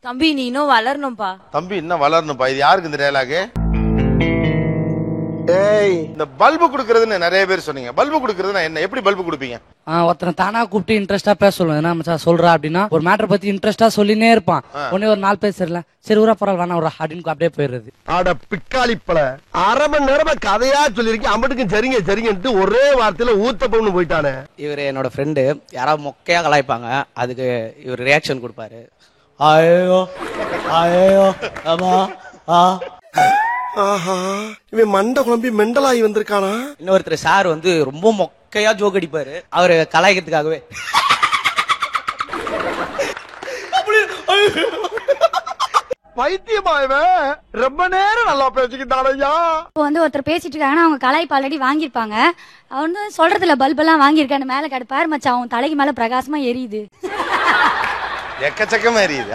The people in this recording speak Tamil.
தம்பி நீ இன்னும் வளரணும்பா. தம்பி இன்னும் வளரணும்பா. இது யாருக்கு இந்த டயலாக்? இந்த பல்பு குடுக்கறதுன்னு நிறைய பேர் சொன்னீங்க. பல்பு குடுக்கறதுன்னா என்ன? எப்படி பல்பு குடுப்பீங்க? ஒருத்தனை தானா கூப்பிட்டு இன்ட்ரெஸ்டா பேச சொல்லுவேன். என்ன மச்சான் சொல்றா அப்படின்னா ஒரு மேட்டர் பத்தி இன்ட்ரெஸ்டா சொல்லினே இருப்பான். உடனே ஒரு நாள் பேசல சரி ஊரா பரவாயில்ல வேணா ஒரு அப்படின்னு அப்படியே போயிடுறது. ஆட பிக்காளிப்பல அரை மணி நேரமா கதையா சொல்லிருக்கேன். அம்பட்டுக்கும் சரிங்க சரிங்கன்ட்டு ஒரே வார்த்தையில ஊத்த பொண்ணு போயிட்டானே. இவர் என்னோட ஃப்ரெண்டு. யாராவது மொக்கையா கலாய்ப்பாங்க, அதுக்கு இவர் ரியாக்ஷன் கொடுப்பாரு. ஐயோ ஐயோ ஆமா ஆஹா இவன் மண்டை குழம்பி மெண்டலாகி வந்திருக்கானா. இன்னொருத்தர் சார் வந்து ரொம்ப மொக்கையா ஜோக் அடிப்பாரு, அவரு கலாய்க்கிறதுக்காகவே. வைத்தியமா இவன் ரொம்ப நேரம் நல்லா பேசிக்கிட்டானையா. இப்போ வந்து ஒருத்தர் பேசிட்டு இருக்காங்கன்னா அவங்க கலாய்ப்பு ஆல்ரெடி வாங்கியிருப்பாங்க. அவன் வந்து சொல்றதுல பல்பெல்லாம் வாங்கியிருக்கான்னு மேல கடுப்பாரு மச்சான் அவன் தலைக்கு மேல பிரகாசமா எரியுது. எக்கச்சக்கமா எரியுது.